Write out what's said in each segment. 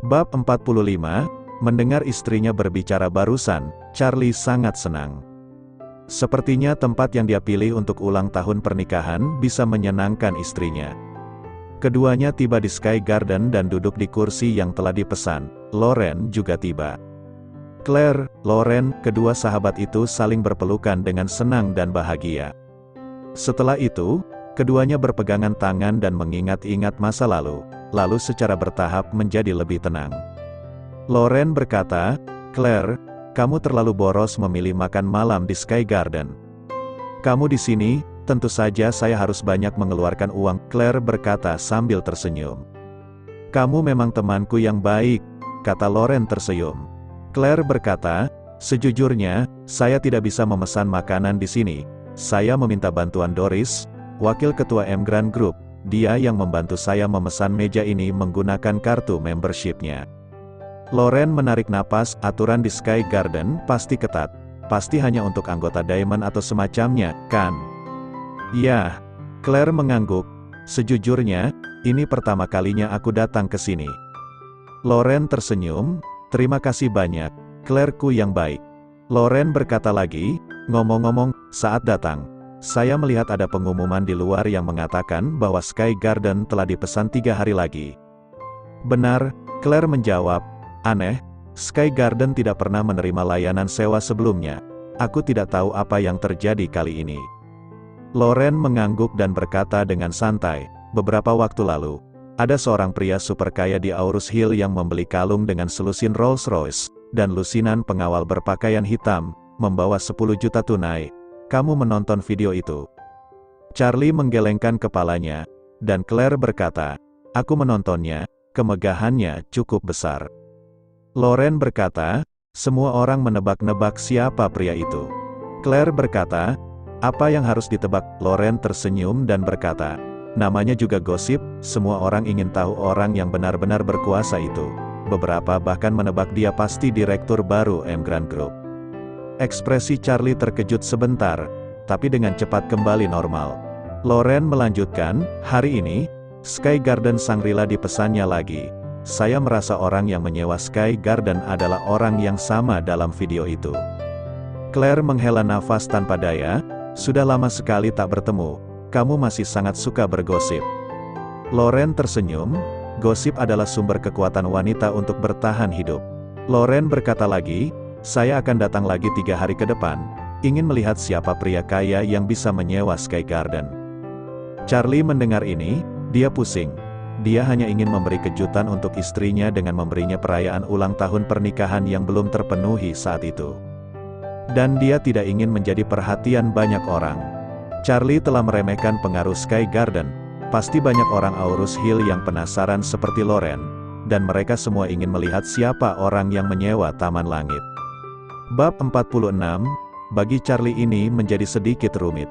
Bab 45, mendengar istrinya berbicara barusan, Charlie sangat senang. Sepertinya tempat yang dia pilih untuk ulang tahun pernikahan bisa menyenangkan istrinya. Keduanya tiba di Sky Garden dan duduk di kursi yang telah dipesan. Lauren juga tiba. Claire, Lauren, kedua sahabat itu saling berpelukan dengan senang dan bahagia. Setelah itu, keduanya berpegangan tangan dan mengingat-ingat masa lalu, lalu secara bertahap menjadi lebih tenang. Lauren berkata, "Claire, kamu terlalu boros memilih makan malam di Sky Garden. Kamu di sini, tentu saja saya harus banyak mengeluarkan uang," Claire berkata sambil tersenyum. "Kamu memang temanku yang baik," kata Lauren tersenyum. Claire berkata, "Sejujurnya, saya tidak bisa memesan makanan di sini. Saya meminta bantuan Doris, wakil ketua Emgrand Group. Dia yang membantu saya memesan meja ini menggunakan kartu membership-nya." Lauren menarik napas. Aturan di Sky Garden pasti ketat. Pasti hanya untuk anggota Diamond atau semacamnya, kan? "Ya." Claire mengangguk. "Sejujurnya, ini pertama kalinya aku datang ke sini." Lauren tersenyum. "Terima kasih banyak, Claire-ku yang baik." Lauren berkata lagi, "Ngomong-ngomong, saat datang, saya melihat ada pengumuman di luar yang mengatakan bahwa Sky Garden telah dipesan 3 hari lagi." "Benar," Claire menjawab. "Aneh, Sky Garden tidak pernah menerima layanan sewa sebelumnya. Aku tidak tahu apa yang terjadi kali ini." Lauren mengangguk dan berkata dengan santai, "Beberapa waktu lalu, ada seorang pria super kaya di Aurus Hill yang membeli kalung dengan selusin Rolls-Royce, dan lusinan pengawal berpakaian hitam, membawa 10 juta tunai. Kamu menonton video itu?" Charlie menggelengkan kepalanya, dan Claire berkata, "Aku menontonnya, kemegahannya cukup besar." Lauren berkata, "Semua orang menebak-nebak siapa pria itu." Claire berkata, "Apa yang harus ditebak?" Lauren tersenyum dan berkata, "Namanya juga gosip, semua orang ingin tahu orang yang benar-benar berkuasa itu. Beberapa bahkan menebak dia pasti direktur baru Emgrand Group." Ekspresi Charlie terkejut sebentar, tapi dengan cepat kembali normal. Lauren melanjutkan, "Hari ini, Sky Garden Shangri-La dipesannya lagi. Saya merasa orang yang menyewa Sky Garden adalah orang yang sama dalam video itu." Claire menghela nafas tanpa daya. "Sudah lama sekali tak bertemu. Kamu masih sangat suka bergosip." Lauren tersenyum. "Gosip adalah sumber kekuatan wanita untuk bertahan hidup." Lauren berkata lagi, "Saya akan datang lagi 3 hari ke depan. Ingin melihat siapa pria kaya yang bisa menyewa Sky Garden." Charlie mendengar ini, dia pusing. Dia hanya ingin memberi kejutan untuk istrinya dengan memberinya perayaan ulang tahun pernikahan yang belum terpenuhi saat itu. Dan dia tidak ingin menjadi perhatian banyak orang. Charlie telah meremehkan pengaruh Sky Garden. Pasti banyak orang Aurus Hill yang penasaran seperti Lauren, dan mereka semua ingin melihat siapa orang yang menyewa Taman Langit. Bab 46, bagi Charlie ini menjadi sedikit rumit.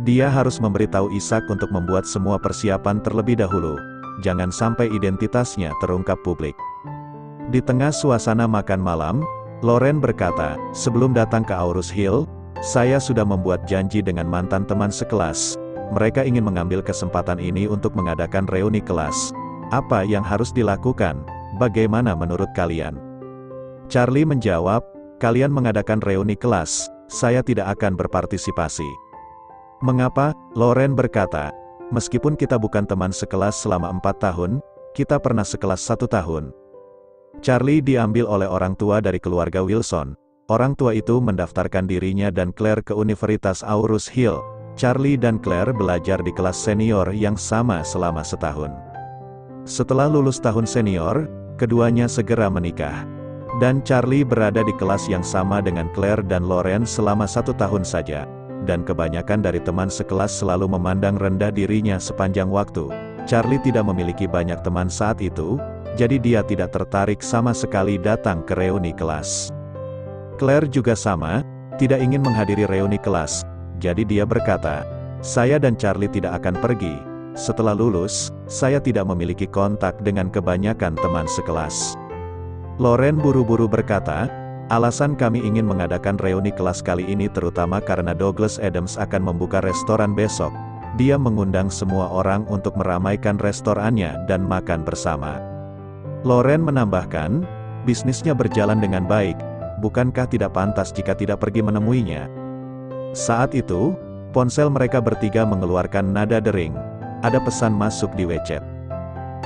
Dia harus memberitahu Isaac untuk membuat semua persiapan terlebih dahulu. Jangan sampai identitasnya terungkap publik. Di tengah suasana makan malam, Lauren berkata, "Sebelum datang ke Aurus Hill, saya sudah membuat janji dengan mantan teman sekelas. Mereka ingin mengambil kesempatan ini untuk mengadakan reuni kelas. Apa yang harus dilakukan? Bagaimana menurut kalian?" Charlie menjawab, "Kalian mengadakan reuni kelas, saya tidak akan berpartisipasi." "Mengapa?" Lauren berkata, "Meskipun kita bukan teman sekelas selama 4 tahun, kita pernah sekelas 1 tahun." Charlie diambil oleh orang tua dari keluarga Wilson. Orang tua itu mendaftarkan dirinya dan Claire ke Universitas Aurus Hill. Charlie dan Claire belajar di kelas senior yang sama selama setahun. Setelah lulus tahun senior, keduanya segera menikah. Dan Charlie berada di kelas yang sama dengan Claire dan Lauren selama 1 tahun saja. Dan kebanyakan dari teman sekelas selalu memandang rendah dirinya sepanjang waktu. Charlie tidak memiliki banyak teman saat itu, jadi dia tidak tertarik sama sekali datang ke reuni kelas. Claire juga sama, tidak ingin menghadiri reuni kelas, jadi dia berkata, "Saya dan Charlie tidak akan pergi. Setelah lulus, saya tidak memiliki kontak dengan kebanyakan teman sekelas." Lauren buru-buru berkata, "Alasan kami ingin mengadakan reuni kelas kali ini terutama karena Douglas Adams akan membuka restoran besok. Dia mengundang semua orang untuk meramaikan restorannya dan makan bersama." Loren menambahkan, bisnisnya berjalan dengan baik, bukankah tidak pantas jika tidak pergi menemuinya? Saat itu, ponsel mereka bertiga mengeluarkan nada dering. Ada pesan masuk di WeChat.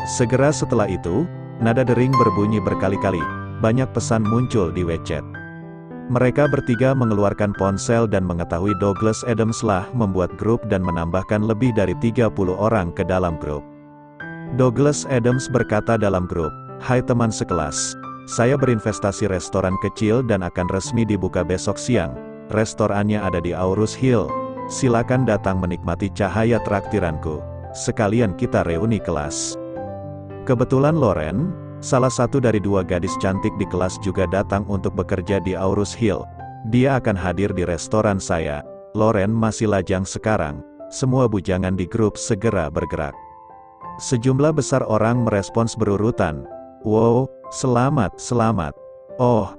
Segera setelah itu, nada dering berbunyi berkali-kali. Banyak pesan muncul di WeChat. Mereka bertiga mengeluarkan ponsel dan mengetahui Douglas Adams telah membuat grup dan menambahkan lebih dari 30 orang ke dalam grup. Douglas Adams berkata dalam grup, "Hai teman sekelas, saya berinvestasi restoran kecil dan akan resmi dibuka besok siang. Restorannya ada di Aurus Hill. Silakan datang menikmati cahaya traktiranku. Sekalian kita reuni kelas." Kebetulan Loren, salah satu dari 2 gadis cantik di kelas juga datang untuk bekerja di Aurus Hill. Dia akan hadir di restoran saya. Loren masih lajang sekarang. Semua bujangan di grup segera bergerak. Sejumlah besar orang merespons berurutan. "Wow, selamat, selamat. Oh,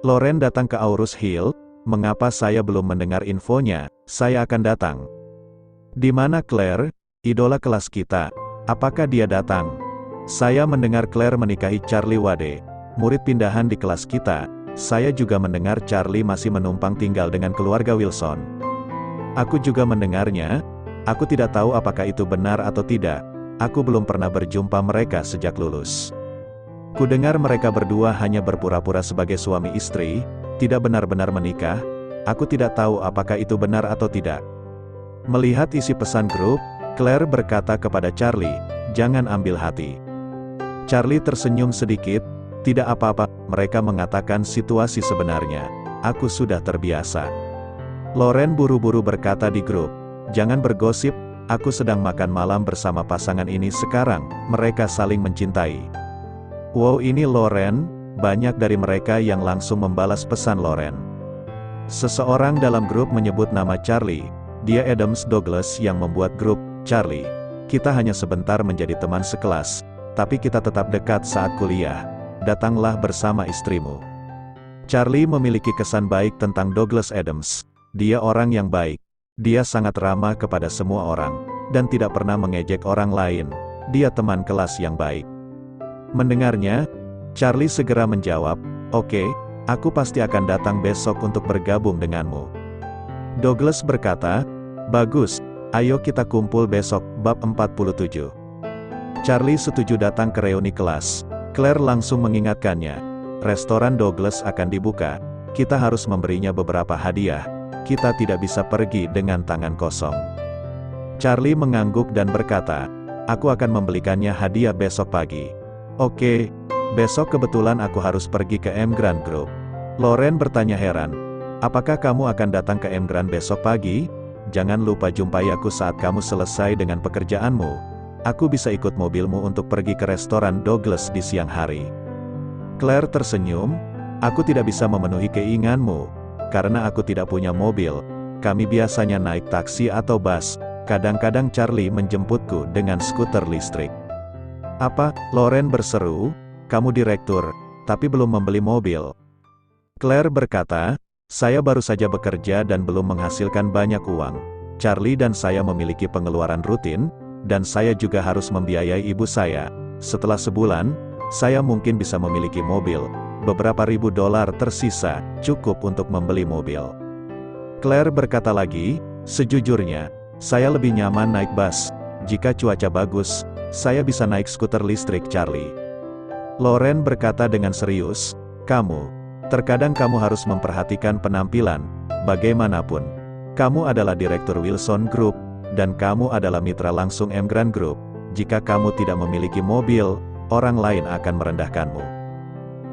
Loren datang ke Aurus Hill? Mengapa saya belum mendengar infonya? Saya akan datang." "Di mana Claire, idola kelas kita? Apakah dia datang?" "Saya mendengar Claire menikahi Charlie Wade, murid pindahan di kelas kita. Saya juga mendengar Charlie masih menumpang tinggal dengan keluarga Wilson." "Aku juga mendengarnya. Aku tidak tahu apakah itu benar atau tidak. Aku belum pernah berjumpa mereka sejak lulus. Kudengar mereka berdua hanya berpura-pura sebagai suami istri, tidak benar-benar menikah. Aku tidak tahu apakah itu benar atau tidak." Melihat isi pesan grup, Claire berkata kepada Charlie, "Jangan ambil hati." Charlie tersenyum sedikit, "Tidak apa-apa, mereka mengatakan situasi sebenarnya. Aku sudah terbiasa." Loren buru-buru berkata di grup, "Jangan bergosip, aku sedang makan malam bersama pasangan ini sekarang, mereka saling mencintai." "Wow, ini Loren." Banyak dari mereka yang langsung membalas pesan Loren. Seseorang dalam grup menyebut nama Charlie. Dia Adams Douglas yang membuat grup. "Charlie, kita hanya sebentar menjadi teman sekelas, tapi kita tetap dekat saat kuliah. Datanglah bersama istrimu." Charlie memiliki kesan baik tentang Douglas Adams. Dia orang yang baik. Dia sangat ramah kepada semua orang, dan tidak pernah mengejek orang lain. Dia teman kelas yang baik. Mendengarnya, Charlie segera menjawab, "Oke, aku pasti akan datang besok untuk bergabung denganmu." Douglas berkata, "Bagus, ayo kita kumpul besok." Bab 47. Charlie setuju datang ke reuni kelas. Claire langsung mengingatkannya, "Restoran Douglas akan dibuka. Kita harus memberinya beberapa hadiah. Kita tidak bisa pergi dengan tangan kosong." Charlie mengangguk dan berkata, "Aku akan membelikannya hadiah besok pagi." "Oke, besok kebetulan aku harus pergi ke M Grand Group." Loren bertanya heran, "Apakah kamu akan datang ke M Grand besok pagi? Jangan lupa jumpai aku saat kamu selesai dengan pekerjaanmu. Aku bisa ikut mobilmu untuk pergi ke restoran Douglas di siang hari." Claire tersenyum, "Aku tidak bisa memenuhi keinginanmu, karena aku tidak punya mobil. Kami biasanya naik taksi atau bus. Kadang-kadang Charlie menjemputku dengan skuter listrik." "Apa?" Loren berseru, "Kamu direktur, tapi belum membeli mobil." Claire berkata, "Saya baru saja bekerja dan belum menghasilkan banyak uang. Charlie dan saya memiliki pengeluaran rutin, dan saya juga harus membiayai ibu saya. Setelah sebulan, saya mungkin bisa memiliki mobil. Beberapa ribu dolar tersisa, cukup untuk membeli mobil." Claire berkata lagi, "Sejujurnya, saya lebih nyaman naik bus. Jika cuaca bagus, saya bisa naik skuter listrik Charlie." Loren berkata dengan serius, Terkadang kamu harus memperhatikan penampilan. Bagaimanapun, kamu adalah direktur Wilson Group, dan kamu adalah mitra langsung M Grand Group. Jika kamu tidak memiliki mobil, orang lain akan merendahkanmu."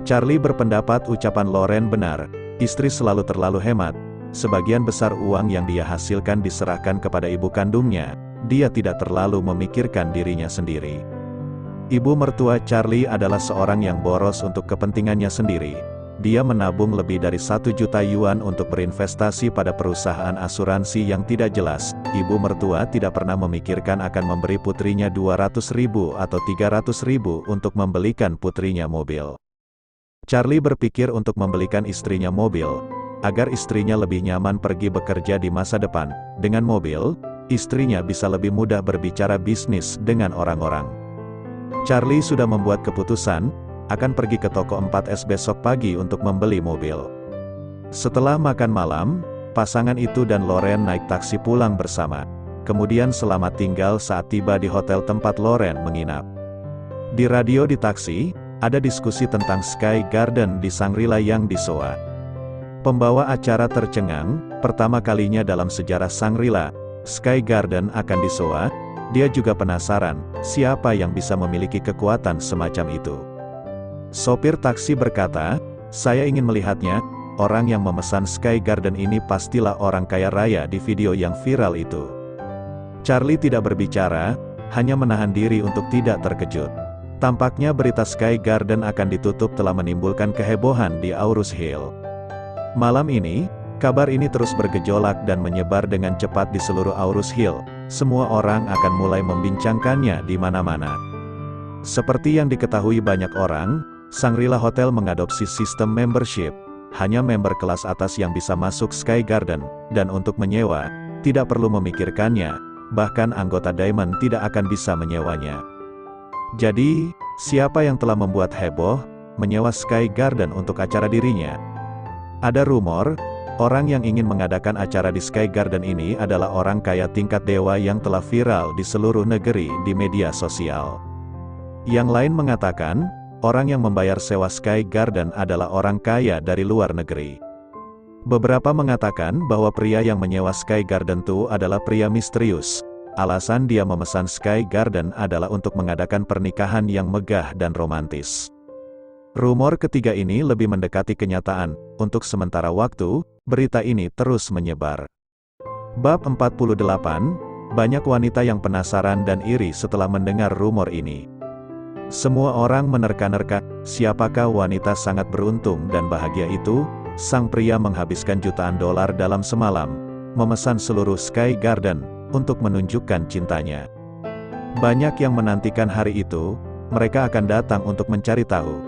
Charlie berpendapat ucapan Loren benar. Istri selalu terlalu hemat. Sebagian besar uang yang dia hasilkan diserahkan kepada ibu kandungnya. Dia tidak terlalu memikirkan dirinya sendiri. Ibu mertua Charlie adalah seorang yang boros untuk kepentingannya sendiri. Dia menabung lebih dari 1 juta yuan untuk berinvestasi pada perusahaan asuransi yang tidak jelas. Ibu mertua tidak pernah memikirkan akan memberi putrinya 200.000 atau 300.000 untuk membelikan putrinya mobil. Charlie berpikir untuk membelikan istrinya mobil, agar istrinya lebih nyaman pergi bekerja di masa depan. Dengan mobil, istrinya bisa lebih mudah berbicara bisnis dengan orang-orang. Charlie sudah membuat keputusan, akan pergi ke toko 4S besok pagi untuk membeli mobil. Setelah makan malam, pasangan itu dan Loren naik taksi pulang bersama. Kemudian selamat tinggal saat tiba di hotel tempat Loren menginap. Di radio di taksi, ada diskusi tentang Sky Garden di Shangri-La yang disewa. Pembawa acara tercengang, pertama kalinya dalam sejarah Shangri-La, Sky Garden akan disewa. Dia juga penasaran, siapa yang bisa memiliki kekuatan semacam itu. Sopir taksi berkata, "Saya ingin melihatnya, orang yang memesan Sky Garden ini pastilah orang kaya raya di video yang viral itu." Charlie tidak berbicara, hanya menahan diri untuk tidak terkejut. Tampaknya berita Sky Garden akan ditutup telah menimbulkan kehebohan di Aurus Hill. Malam ini, kabar ini terus bergejolak dan menyebar dengan cepat di seluruh Aurus Hill. Semua orang akan mulai membincangkannya di mana-mana. Seperti yang diketahui banyak orang, Shangri-La Hotel mengadopsi sistem membership. Hanya member kelas atas yang bisa masuk Sky Garden, dan untuk menyewa, tidak perlu memikirkannya, bahkan anggota Diamond tidak akan bisa menyewanya. Jadi, siapa yang telah membuat heboh, menyewa Sky Garden untuk acara dirinya? Ada rumor, orang yang ingin mengadakan acara di Sky Garden ini adalah orang kaya tingkat dewa yang telah viral di seluruh negeri di media sosial. Yang lain mengatakan, orang yang membayar sewa Sky Garden adalah orang kaya dari luar negeri. Beberapa mengatakan bahwa pria yang menyewa Sky Garden itu adalah pria misterius. Alasan dia memesan Sky Garden adalah untuk mengadakan pernikahan yang megah dan romantis. Rumor ketiga ini lebih mendekati kenyataan. Untuk sementara waktu, berita ini terus menyebar. Bab 48, banyak wanita yang penasaran dan iri setelah mendengar rumor ini. Semua orang menerka-nerka, siapakah wanita sangat beruntung dan bahagia itu? Sang pria menghabiskan jutaan dolar dalam semalam, memesan seluruh Sky Garden, untuk menunjukkan cintanya. Banyak yang menantikan hari itu, mereka akan datang untuk mencari tahu.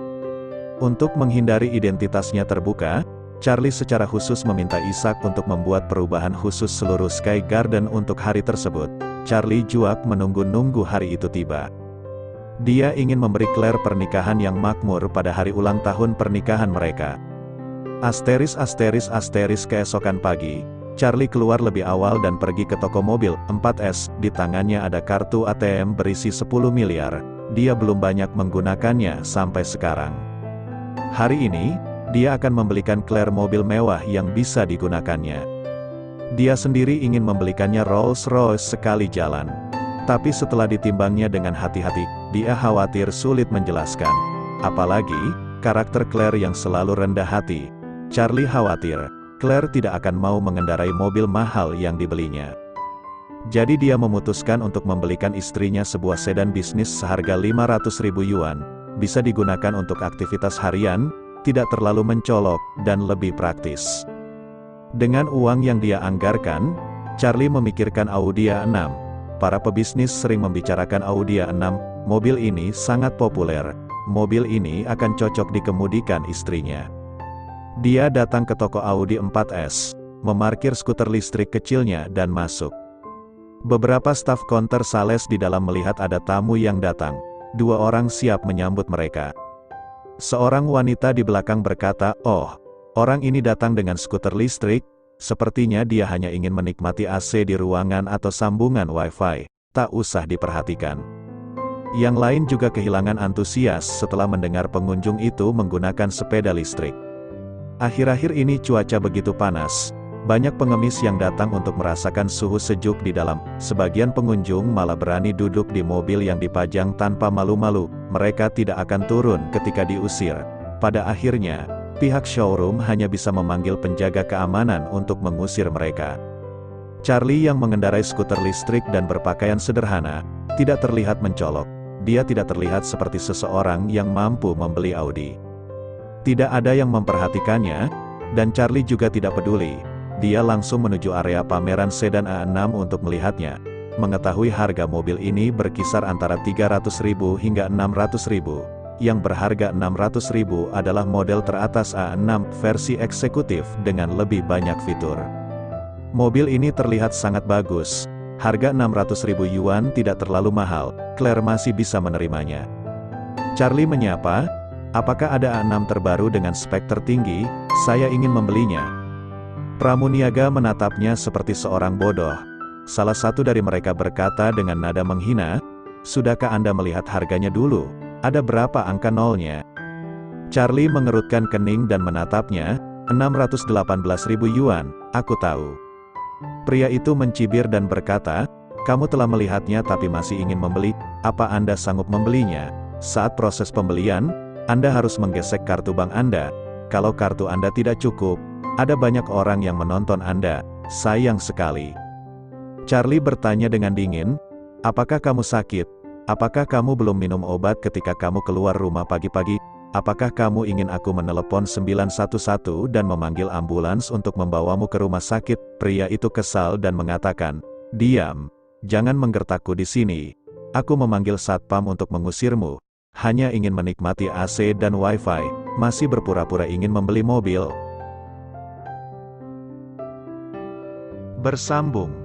Untuk menghindari identitasnya terbuka, Charlie secara khusus meminta Isaac untuk membuat perubahan khusus seluruh Sky Garden untuk hari tersebut. Charlie juak menunggu-nunggu hari itu tiba. Dia ingin memberi Claire pernikahan yang makmur pada hari ulang tahun pernikahan mereka. Keesokan pagi, Charlie keluar lebih awal dan pergi ke toko mobil 4S. Di tangannya ada kartu ATM berisi 10 miliar. Dia belum banyak menggunakannya sampai sekarang. Hari ini, dia akan membelikan Claire mobil mewah yang bisa digunakannya. Dia sendiri ingin membelikannya Rolls-Royce sekali jalan. Tapi setelah ditimbangnya dengan hati-hati, dia khawatir sulit menjelaskan. Apalagi, karakter Claire yang selalu rendah hati. Charlie khawatir, Claire tidak akan mau mengendarai mobil mahal yang dibelinya. Jadi dia memutuskan untuk membelikan istrinya sebuah sedan bisnis seharga 500.000 yuan. Bisa digunakan untuk aktivitas harian, tidak terlalu mencolok, dan lebih praktis. Dengan uang yang dia anggarkan, Charlie memikirkan Audi A6. Para pebisnis sering membicarakan Audi A6, mobil ini sangat populer. Mobil ini akan cocok dikemudikan istrinya. Dia datang ke toko Audi 4S, memarkir skuter listrik kecilnya dan masuk. Beberapa staf counter sales di dalam melihat ada tamu yang datang. 2 orang siap menyambut mereka. Seorang wanita di belakang berkata, "Oh, orang ini datang dengan skuter listrik, sepertinya dia hanya ingin menikmati AC di ruangan atau sambungan Wi-Fi, tak usah diperhatikan." Yang lain juga kehilangan antusias setelah mendengar pengunjung itu menggunakan sepeda listrik. Akhir-akhir ini cuaca begitu panas. Banyak pengemis yang datang untuk merasakan suhu sejuk di dalam. Sebagian pengunjung malah berani duduk di mobil yang dipajang tanpa malu-malu. Mereka tidak akan turun ketika diusir. Pada akhirnya, pihak showroom hanya bisa memanggil penjaga keamanan untuk mengusir mereka. Charlie yang mengendarai skuter listrik dan berpakaian sederhana, tidak terlihat mencolok. Dia tidak terlihat seperti seseorang yang mampu membeli Audi. Tidak ada yang memperhatikannya, dan Charlie juga tidak peduli. Dia langsung menuju area pameran sedan A6 untuk melihatnya. Mengetahui harga mobil ini berkisar antara 300.000 hingga 600.000. Yang berharga 600.000 adalah model teratas A6 versi eksekutif dengan lebih banyak fitur. Mobil ini terlihat sangat bagus. Harga 600.000 yuan tidak terlalu mahal. Claire masih bisa menerimanya. Charlie menyapa, Apakah ada A6 terbaru dengan spek tertinggi? Saya ingin membelinya. Pramuniaga menatapnya seperti seorang bodoh. Salah satu dari mereka berkata dengan nada menghina, "Sudahkah Anda melihat harganya dulu? Ada berapa angka nolnya?" Charlie mengerutkan kening dan menatapnya. 618.000 yuan, aku tahu. Pria itu mencibir dan berkata, "Kamu telah melihatnya tapi masih ingin membeli, apa Anda sanggup membelinya? Saat proses pembelian, Anda harus menggesek kartu bank Anda. Kalau kartu Anda tidak cukup, ada banyak orang yang menonton Anda, sayang sekali." Charlie bertanya dengan dingin, "Apakah kamu sakit? Apakah kamu belum minum obat ketika kamu keluar rumah pagi-pagi? Apakah kamu ingin aku menelepon 911 dan memanggil ambulans untuk membawamu ke rumah sakit?" Pria itu kesal dan mengatakan, "Diam, jangan menggertakku di sini. Aku memanggil satpam untuk mengusirmu. Hanya ingin menikmati AC dan WiFi, masih berpura-pura ingin membeli mobil." Bersambung.